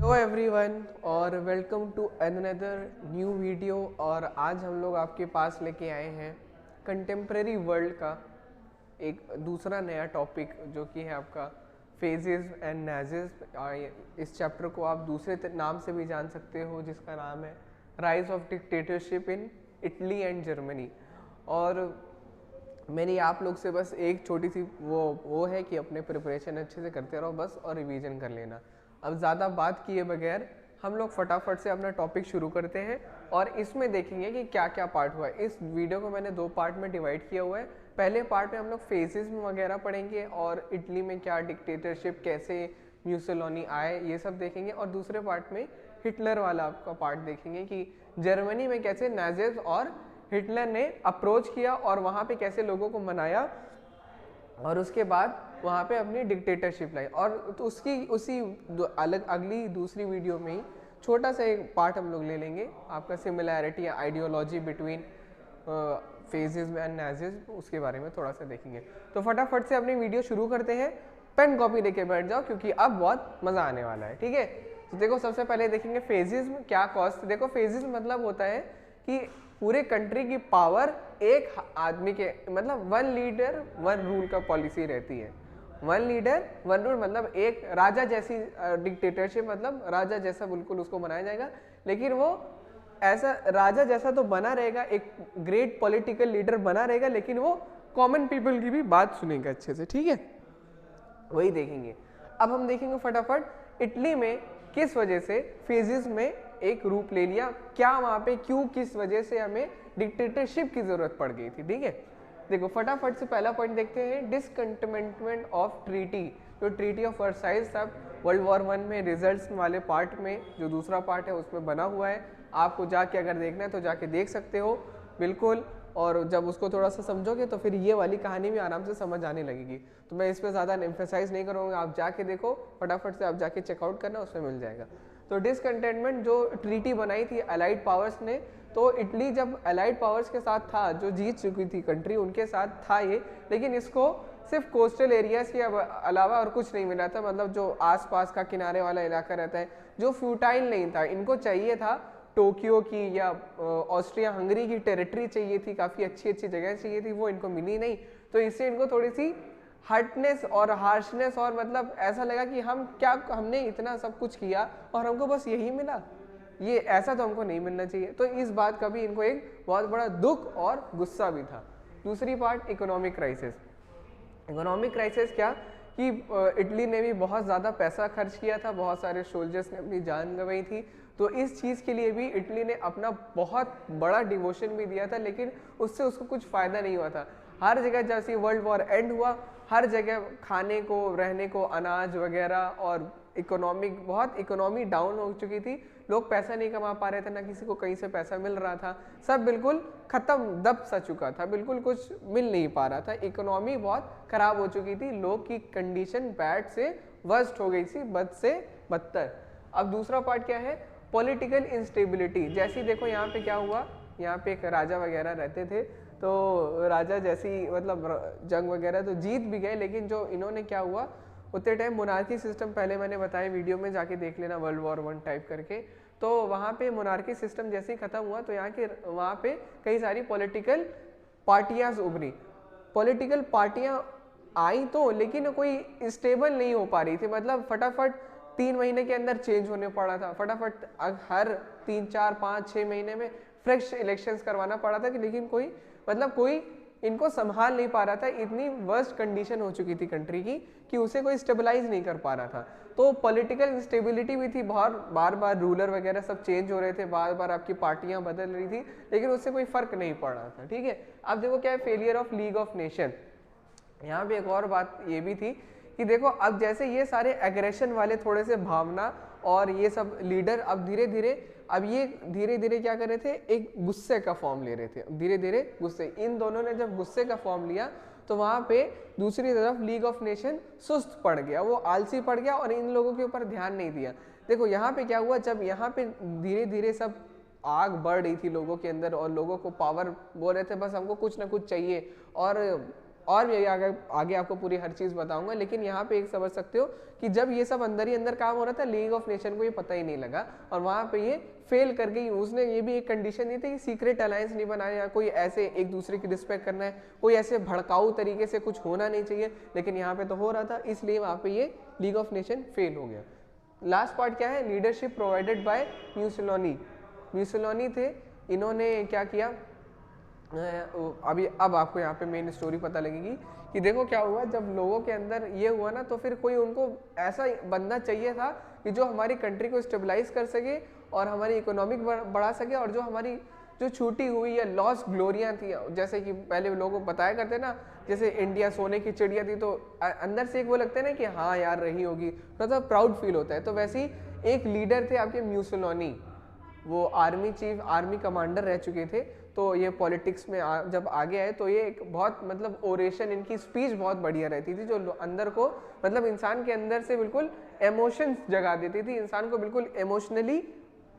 Hello everyone और welcome to another new video. और आज हम लोग आपके पास लेके आए हैं कंटेम्प्रेरी वर्ल्ड का एक दूसरा नया टॉपिक जो कि है आपका फेजेस एंड नाजिज। इस चैप्टर को आप दूसरे नाम से भी जान सकते हो जिसका नाम है rise of dictatorship in Italy and Germany. और मेरी आप लोग से बस एक छोटी सी वो है कि अपने प्रिपरेशन अच्छे से करते रहो बस, और रिवीजन कर लेना। अब ज़्यादा बात किए बगैर हम लोग फटाफट से अपना टॉपिक शुरू करते हैं और इसमें देखेंगे कि क्या क्या पार्ट हुआ है। इस वीडियो को मैंने 2 पार्ट में डिवाइड किया हुआ है। पहले पार्ट में हम लोग फेजेस वगैरह पढ़ेंगे और इटली में क्या डिक्टेटरशिप, कैसे म्यूसोलिनी आए, ये सब देखेंगे। और दूसरे पार्ट में हिटलर वाला आपका पार्ट देखेंगे कि जर्मनी में कैसे नाजिज और हिटलर ने अप्रोच किया और वहाँ पे कैसे लोगों को मनाया और उसके बाद वहाँ पे अपनी डिक्टेटरशिप लाई। और तो उसी अलग अगली दूसरी वीडियो में ही छोटा सा एक पार्ट हम लोग ले लेंगे आपका सिमिलैरिटी या आइडियोलॉजी बिटवीन फेजेस एंड नाजिज, उसके बारे में थोड़ा सा देखेंगे। तो फटाफट से अपनी वीडियो शुरू करते हैं। पेन कॉपी लेके बैठ जाओ क्योंकि अब बहुत मज़ा आने वाला है, ठीक है। तो देखो सबसे पहले देखेंगे फेजेस में क्या कॉस्ट। देखो फेजेस मतलब होता है कि पूरे कंट्री की पावर एक आदमी के, मतलब 1 लीडर 1 रूल का पॉलिसी रहती है। 1 लीडर 1 रूल मतलब एक राजा जैसी डिक्टेटरशिप, मतलब राजा जैसा बिल्कुल उसको बनाया जाएगा। लेकिन वो ऐसा राजा जैसा तो बना रहेगा, एक ग्रेट पॉलिटिकल लीडर बना रहेगा, लेकिन वो कॉमन पीपल की भी बात सुनेगा अच्छे से, ठीक है। वही देखेंगे। अब हम देखेंगे फटाफट इटली में किस वजह से फेजेस में एक रूप ले लिया, क्या वहाँ पे क्यों किस वजह से हमें डिक्टेटरशिप की जरूरत पड़ गई थी, ठीक है। देखो फटाफट से पहला पॉइंट देखते हैं, डिसकंटेनमेंट ऑफ ट्रीटी। जो ट्रीटी ऑफ वर्साइल्स था वर्ल्ड वॉर 1 में रिजल्ट्स वाले पार्ट में, जो दूसरा पार्ट है उसमें बना हुआ है। आपको जाके अगर देखना है तो जाके देख सकते हो बिल्कुल। और जब उसको थोड़ा सा समझोगे तो फिर ये वाली कहानी भी आराम से समझ आने लगेगी। तो मैं इस पर ज़्यादा एम्फेसाइज नहीं करूँगा, आप जाके देखो फटाफट से, आप जाके चेकआउट करना, उसमें मिल जाएगा। तो डिसकंटेनमेंट जो ट्रीटी बनाई थी अलाइड पावर्स ने, तो इटली जब अलाइड पावर्स के साथ था, जो जीत चुकी थी कंट्री, उनके साथ था ये, लेकिन इसको सिर्फ कोस्टल एरियाज के अलावा और कुछ नहीं मिला था। मतलब जो आसपास का किनारे वाला इलाका रहता है जो फ्यूटाइल नहीं था, इनको चाहिए था टोक्यो की या ऑस्ट्रिया हंगरी की टेरिटरी चाहिए थी, काफ़ी अच्छी अच्छी जगह चाहिए थी, वो इनको मिली नहीं। तो इससे इनको थोड़ी सी हर्टनेस और हार्शनेस, और मतलब ऐसा लगा कि हमने इतना सब कुछ किया और हमको बस यही मिला, ये ऐसा तो हमको नहीं मिलना चाहिए। तो इस बात का भी इनको एक बहुत बड़ा दुख और गुस्सा भी था। दूसरी part economic crisis. Economic crisis क्या कि इटली ने भी बहुत ज़्यादा पैसा खर्च किया था, बहुत सारे सोल्जर्स ने अपनी जान गंवाई थी। तो इस चीज़ के लिए भी इटली ने अपना बहुत बड़ा डिवोशन भी दिया था, लेकिन उससे उसको कुछ फ़ायदा नहीं हुआ था। हर जगह जैसे वर्ल्ड वॉर एंड हुआ, हर जगह खाने को, रहने को, अनाज वगैरह, और इकोनॉमी डाउन हो चुकी थी। लोग पैसा नहीं कमा पा रहे थे, ना किसी को कहीं से पैसा मिल रहा था, सब बिल्कुल ख़त्म दब सा चुका था, बिल्कुल कुछ मिल नहीं पा रहा था। इकोनॉमी बहुत ख़राब हो चुकी थी, लोग की कंडीशन बैड से वर्स्ट हो गई थी, बद से बदतर। अब दूसरा पार्ट क्या है, पॉलिटिकल इंस्टेबिलिटी। जैसे देखो यहाँ पे क्या हुआ, यहाँ पे एक राजा वगैरह रहते थे, तो राजा जैसी मतलब जंग वगैरह तो जीत भी गए, लेकिन जो इन्होंने क्या हुआ उतने टाइम मोनार्की सिस्टम, पहले मैंने बताया वीडियो में जाके देख लेना, वर्ल्ड वॉर 1 टाइप करके। तो वहाँ पे मोनार्की सिस्टम जैसे ही ख़त्म हुआ तो वहाँ पे कई सारी पॉलिटिकल पार्टियाँ उभरी। पॉलिटिकल पार्टियाँ आई तो, लेकिन कोई स्टेबल नहीं हो पा रही थी। मतलब फटाफट 3 महीने के अंदर चेंज होने पड़ा था, फटाफट हर 3, 4, 5, 6 महीने में फ्रेश इलेक्शंस करवाना पड़ा था कि, लेकिन कोई इनको संभाल नहीं पा रहा था। इतनी वर्स्ट कंडीशन हो चुकी थी कंट्री की कि उसे कोई स्टेबलाइज नहीं कर पा रहा था। तो पॉलिटिकल इंस्टेबिलिटी भी थी, बार बार रूलर वगैरह सब चेंज हो रहे थे, बार बार आपकी पार्टियां बदल रही थी, लेकिन उससे कोई फर्क नहीं पड़ रहा था, ठीक है। अब देखो क्या है, failure of league of nation. यहाँ पे एक और बात ये भी थी कि देखो अब जैसे ये सारे एग्रेशन वाले थोड़े से भावना और ये सब लीडर अब धीरे धीरे क्या कर रहे थे, एक गुस्से का फॉर्म ले रहे थे, धीरे धीरे गुस्से। इन दोनों ने जब गुस्से का फॉर्म लिया तो वहाँ पे दूसरी तरफ लीग ऑफ नेशन सुस्त पड़ गया, वो आलसी पड़ गया और इन लोगों के ऊपर ध्यान नहीं दिया। देखो यहाँ पे क्या हुआ, जब यहाँ पे धीरे धीरे सब आग बढ़ रही थी लोगों के अंदर और लोगों को पावर बोल रहे थे बस हमको कुछ ना कुछ चाहिए, और और भी आगे आपको पूरी हर चीज़ बताऊंगा, लेकिन यहाँ पे एक समझ सकते हो कि जब ये सब अंदर ही अंदर काम हो रहा था, लीग ऑफ नेशन को ये पता ही नहीं लगा और वहाँ पे ये फेल कर गई। उसने ये भी एक कंडीशन दी थी कि सीक्रेट अलायंस नहीं बनाना, या कोई ऐसे एक दूसरे की रिस्पेक्ट करना है, कोई ऐसे भड़काऊ तरीके से कुछ होना नहीं चाहिए, लेकिन यहाँ पे तो हो रहा था, इसलिए वहाँ पे ये लीग ऑफ नेशन फेल हो गया। लास्ट पार्ट क्या है, लीडरशिप प्रोवाइडेड बाय म्यूसोलिनी। म्यूसोलिनी थे, इन्होंने क्या किया, अभी अब आपको यहाँ पे मेन स्टोरी पता लगेगी कि देखो क्या हुआ। जब लोगों के अंदर ये हुआ ना, तो फिर कोई उनको ऐसा बंदा चाहिए था कि जो हमारी कंट्री को स्टेबलाइज कर सके और हमारी इकोनॉमिक बढ़ा सके, और जो हमारी जो छूटी हुई या लॉस ग्लोरियाँ थी, जैसे कि पहले लोगों को बताया करते ना, जैसे इंडिया सोने की चिड़िया थी, तो अंदर से एक वो लगता है ना कि हाँ यार रही होगी, मतलब प्राउड फील होता है। तो वैसे ही एक लीडर थे आपके म्यूसोलिनी, वो आर्मी चीफ, आर्मी कमांडर रह चुके थे। तो ये पॉलिटिक्स में जब आगे आए तो ये एक बहुत मतलब ओरेशन, इनकी स्पीच बहुत बढ़िया रहती थी, जो अंदर को मतलब इंसान के अंदर से बिल्कुल इमोशंस जगा देती थी, इंसान को बिल्कुल इमोशनली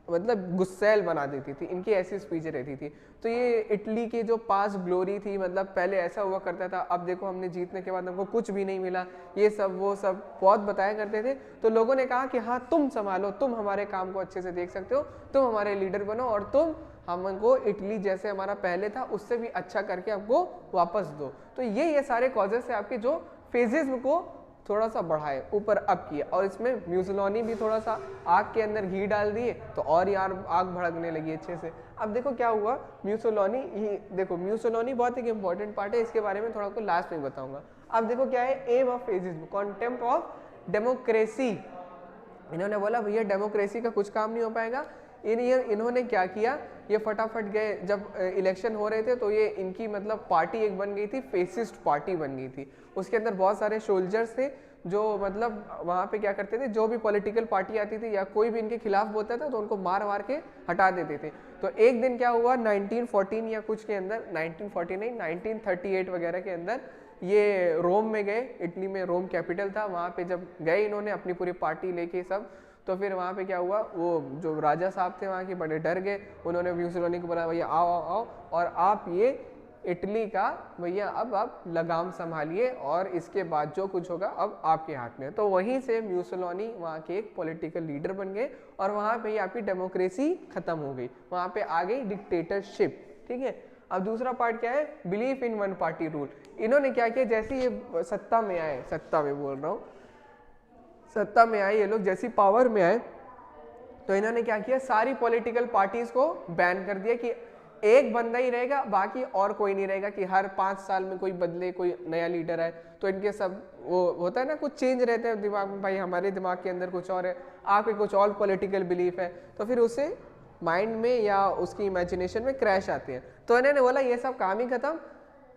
मतलब गुस्सैल बना देती थी, इनकी ऐसी स्पीच रहती थी। तो ये इटली की जो पास ग्लोरी थी, मतलब पहले ऐसा हुआ करता था, अब देखो हमने जीतने के बाद हमको कुछ भी नहीं मिला, ये सब वो सब बहुत बताया करते थे। तो लोगों ने कहा कि हाँ तुम संभालो, तुम हमारे काम को अच्छे से देख सकते हो, तुम हमारे लीडर बनो और तुम हमको इटली जैसे हमारा पहले था उससे भी अच्छा करके हमको वापस दो। तो ये सारे कॉजेस है आपके जो फेजिज्म को थोड़ा सा बढ़ाए, ऊपर अप किया। और इसमें म्यूसोलिनी भी थोड़ा सा आग के अंदर घी डाल दिए तो और यार आग भड़कने लगी अच्छे से। अब देखो क्या हुआ, म्यूसोलिनी ही देखो, म्यूसोलिनी बहुत एक इंपॉर्टेंट पार्ट है, इसके बारे में थोड़ा को लास्ट में बताऊंगा। अब देखो क्या है aim of fascism, contempt of democracy. इन्होंने बोला भैया डेमोक्रेसी का कुछ काम नहीं हो पाएगा। इन्होंने क्या किया, ये फटाफट गए, जब इलेक्शन हो रहे थे तो ये इनकी मतलब पार्टी एक बन गई थी, फेसिस्ट पार्टी बन गई थी। उसके अंदर बहुत सारे सोल्जर्स थे जो मतलब वहाँ पे क्या करते थे, जो भी पॉलिटिकल पार्टी आती थी या कोई भी इनके खिलाफ बोलता था तो उनको मार मार के हटा देते थे। तो एक दिन क्या हुआ 1914 या कुछ के अंदर, 1949 1938 वगैरह के अंदर ये रोम में गए, इटली में रोम कैपिटल था, वहाँ पे जब गए इन्होंने अपनी पूरी पार्टी लेके सब, तो फिर वहाँ पे क्या हुआ, वो जो राजा साहब थे वहाँ के बड़े डर गए। उन्होंने म्यूसोलिनी को बोला भैया आओ आओ आओ और आप ये इटली का भैया अब आप लगाम संभालिए और इसके बाद जो कुछ होगा अब आपके हाथ में। तो वहीं से म्यूसोलिनी वहाँ के एक पॉलिटिकल लीडर बन गए और वहाँ पे आपकी डेमोक्रेसी खत्म हो गई, वहाँ पे आ गई डिक्टेटरशिप। ठीक है, अब दूसरा पार्ट क्या है, belief in one party rule. इन्होंने क्या किया, जैसे ये सत्ता में आए, सत्ता में बोल रहा हूँ, सत्ता में आए ये लोग, जैसी पावर में आए तो इन्होंने क्या किया, सारी पॉलिटिकल पार्टीज को बैन कर दिया कि एक बंदा ही रहेगा, बाकी और कोई नहीं रहेगा, कि हर 5 साल में कोई बदले, कोई नया लीडर आए। तो इनके सब वो होता है ना, कुछ चेंज रहते हैं दिमाग में, भाई हमारे दिमाग के अंदर कुछ और है, आपके कुछ और पॉलिटिकल बिलीफ है, तो फिर उसे माइंड में या उसकी इमेजिनेशन में क्रैश आते हैं। तो इन्होंने बोला ये सब काम ही खत्म,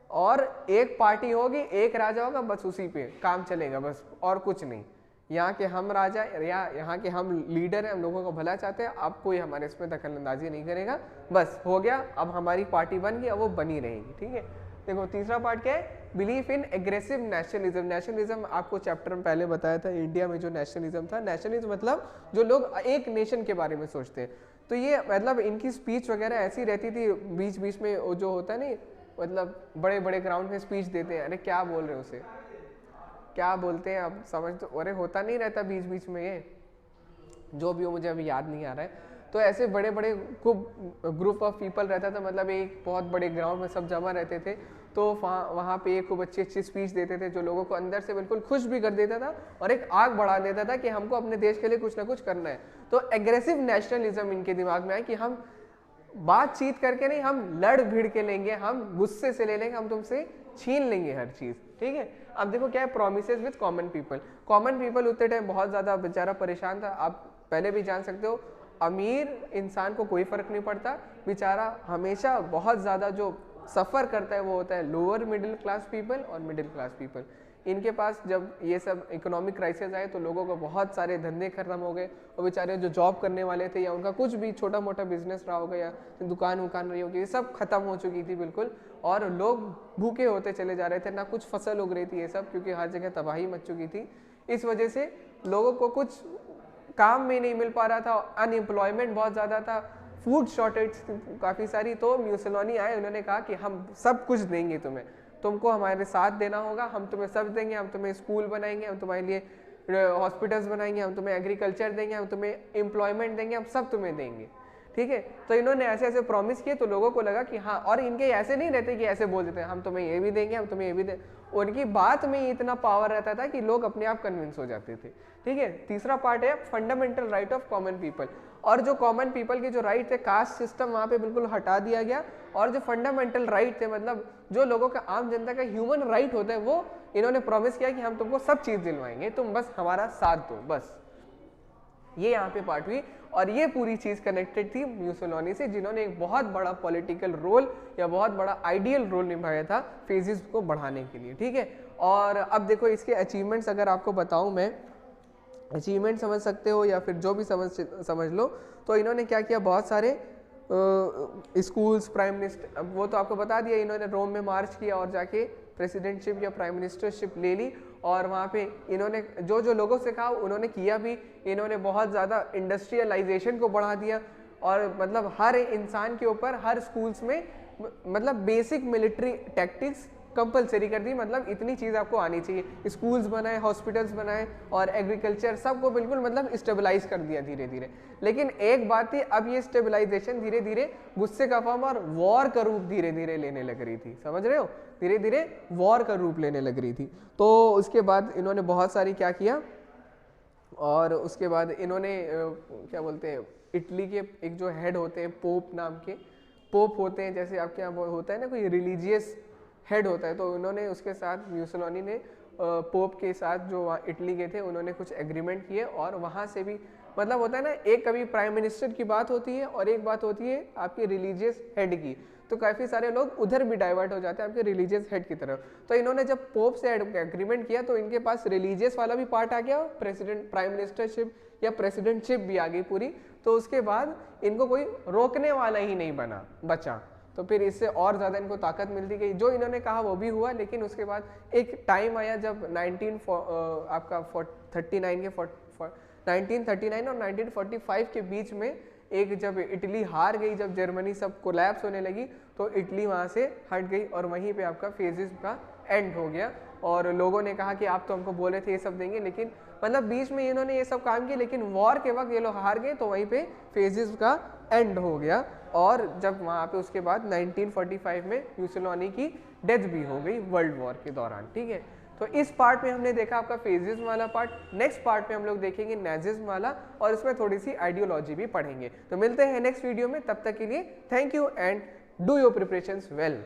और एक पार्टी होगी, एक राजा होगा, बस उसी पे काम चलेगा, बस और कुछ नहीं। यहाँ के हम राजा या यहाँ के हम लीडर हैं, हम लोगों को भला चाहते हैं, अब कोई हमारे इसमें दखलंदाजी नहीं करेगा, बस हो गया, अब हमारी पार्टी बन गई, अब वो बनी रहेगी। ठीक है, देखो तीसरा पार्ट क्या है, belief in aggressive nationalism. Nationalism आपको चैप्टर में पहले बताया था, इंडिया में जो नेशनलिज्म था, नेशनलिज्म मतलब जो लोग एक नेशन के बारे में सोचते हैं। तो ये मतलब इनकी स्पीच वगैरह ऐसी रहती थी, बीच बीच में जो होता है नहीं, मतलब बड़े बड़े ग्राउंड में स्पीच देते हैं, अरे क्या बोल रहे हैं उसे, क्या बोलते हैं अब समझ तो, अरे होता नहीं रहता बीच बीच में, ये जो भी हो मुझे अभी याद नहीं आ रहा है। तो ऐसे बड़े बड़े खूब ग्रुप ऑफ पीपल रहता था, मतलब एक बहुत बड़े ग्राउंड में सब जमा रहते थे, तो वहाँ पे खूब अच्छी अच्छी स्पीच देते थे जो लोगों को अंदर से बिल्कुल खुश भी कर देता था और एक आग बढ़ा देता था कि हमको अपने देश के लिए कुछ ना कुछ करना है। तो एग्रेसिव नेशनलिज्म इनके दिमाग में आया कि हम बातचीत करके नहीं, हम लड़ भिड़ के लेंगे, हम गुस्से से ले लेंगे, हम तुमसे छीन लेंगे हर चीज़। ठीक है, अब देखो क्या है, promises with common people. Common people उतने टाइम बहुत ज़्यादा बेचारा परेशान था, आप पहले भी जान सकते हो, अमीर इंसान को कोई फर्क नहीं पड़ता, बेचारा हमेशा बहुत ज़्यादा जो सफ़र करता है वो होता है लोअर मिडिल क्लास पीपल और मिडिल क्लास पीपल। इनके पास जब ये सब इकोनॉमिक क्राइसिस आए तो लोगों को बहुत सारे धंधे खत्म हो गए, और बेचारे जो जॉब करने वाले थे या उनका कुछ भी छोटा मोटा बिजनेस रहा होगा या दुकान वुकान रही होगी, ये सब खत्म हो चुकी थी बिल्कुल, और लोग भूखे होते चले जा रहे थे, ना कुछ फसल उग रही थी ये सब, क्योंकि हर जगह तबाही मच चुकी थी। इस वजह से लोगों को कुछ काम में नहीं मिल पा रहा था, अनएम्प्लॉयमेंट बहुत ज़्यादा था, फूड शॉर्टेज काफ़ी सारी। तो म्यूसोलिनी आए, उन्होंने कहा कि हम सब कुछ देंगे तुम्हें, तुमको हमारे साथ देना होगा, हम तुम्हें सब देंगे, हम तुम्हें स्कूल बनाएंगे, हम तुम्हारे लिए हॉस्पिटल्स बनाएंगे, हम तुम्हें एग्रीकल्चर देंगे, हम तुम्हें एम्प्लॉयमेंट देंगे, हम सब तुम्हें देंगे, ठीक है। तो इन्होंने ऐसे ऐसे प्रॉमिस किए, तो लोगों को लगा कि हाँ, और इनके ऐसे नहीं रहते कि ऐसे बोल देते हैं हम तुम्हें ये भी देंगे, हम तुम्हें ये भी देंगे, उनकी बात में इतना पावर रहता था कि लोग अपने आप कन्विंस हो जाते थे, ठीक है। तीसरा पार्ट है fundamental right of common people, और जो कॉमन पीपल के जो राइट थे, कास्ट सिस्टम वहाँ पे बिल्कुल हटा दिया गया, और जो फंडामेंटल राइट थे, मतलब जो लोगों का, आम जनता का ह्यूमन राइट होता है, वो इन्होंने प्रॉमिस किया कि हम तुमको सब चीज़ दिलवाएंगे, तुम बस हमारा साथ दो, बस। ये यहाँ पे पार्ट हुई, और ये पूरी चीज़ कनेक्टेड थी म्यूसोलिनी से, जिन्होंने एक बहुत बड़ा पॉलिटिकल रोल या बहुत बड़ा आइडियल रोल निभाया था फेजेस को बढ़ाने के लिए, ठीक है। और अब देखो इसके अचीवमेंट्स अगर आपको बताऊं मैं, अचीवमेंट समझ सकते हो या फिर जो भी समझ लो, तो इन्होंने क्या किया, बहुत सारे स्कूल्स, प्राइम मिनिस्टर, अब वो तो आपको बता दिया, इन्होंने रोम में मार्च किया और जाके प्रेसिडेंटशिप या प्राइम मिनिस्टरशिप ले ली, और वहाँ पे इन्होंने जो जो लोगों से कहा उन्होंने किया भी। इन्होंने बहुत ज़्यादा इंडस्ट्रियलाइजेशन को बढ़ा दिया, और मतलब हर इंसान के ऊपर हर स्कूल्स में मतलब बेसिक मिलिट्री टैक्टिक्स कंपलसरी कर दी, मतलब इतनी चीज़ आपको आनी चाहिए। स्कूल्स बनाए, हॉस्पिटल्स बनाए, और एग्रीकल्चर, सबको बिल्कुल मतलब स्टेबलाइज कर दिया धीरे धीरे। लेकिन एक बात थी, अब ये स्टेबलाइजेशन धीरे धीरे गुस्से का फॉर्म और वॉर का रूप धीरे धीरे लेने लग रही थी, समझ रहे हो, धीरे धीरे वॉर का रूप लेने लग रही थी। तो उसके बाद इन्होंने बहुत सारी क्या किया, और उसके बाद इन्होंने क्या बोलते हैं, इटली के एक जो हेड होते हैं, पोप नाम के पोप होते हैं, जैसे आपके यहाँ होता है ना कोई रिलीजियस हेड होता है, तो उन्होंने उसके साथ म्यूसोलिनी ने पोप के साथ जो वहाँ इटली के थे, उन्होंने कुछ एग्रीमेंट किए, और वहाँ से भी मतलब होता है ना, एक कभी प्राइम मिनिस्टर की बात होती है और एक बात होती है आपकी रिलीजियस हेड की, तो काफ़ी सारे लोग उधर भी डाइवर्ट हो जाते हैं आपके रिलीजियस हेड की तरफ। तो इन्होंने जब पोप से एग्रीमेंट किया, तो इनके पास रिलीजियस वाला भी पार्ट आ गया, प्रेसिडेंट प्राइम मिनिस्टरशिप या प्रेसिडेंटशिप भी आ गई पूरी। तो उसके बाद इनको कोई रोकने वाला ही नहीं बचा, तो फिर इससे और ज़्यादा इनको ताकत मिलती गई। जो इन्होंने कहा वो भी हुआ, लेकिन उसके बाद एक टाइम आया जब 1939 और 1945 के बीच में, एक जब इटली हार गई, जब जर्मनी सब कोलैप्स होने लगी, तो इटली वहाँ से हट गई, और वहीं पे आपका फेजिज्म का एंड हो गया। और लोगों ने कहा कि आप तो हमको बोले थे ये सब देंगे, लेकिन मतलब बीच में इन्होंने ये सब काम किया, लेकिन वॉर के वक्त ये लोग हार गए, तो वहीं पे फेजिज्म का एंड हो गया। और जब वहाँ पे उसके बाद 1945 में म्यूसोलिनी की डेथ भी हो गई वर्ल्ड वॉर के दौरान, ठीक है। तो इस पार्ट में हमने देखा आपका फेजिज्म वाला पार्ट। नेक्स्ट पार्ट में हम लोग देखेंगे नाजिज्म वाला, और इसमें थोड़ी सी आइडियोलॉजी भी पढ़ेंगे। तो मिलते हैं नेक्स्ट वीडियो में, तब तक के लिए thank you and do your preparations well.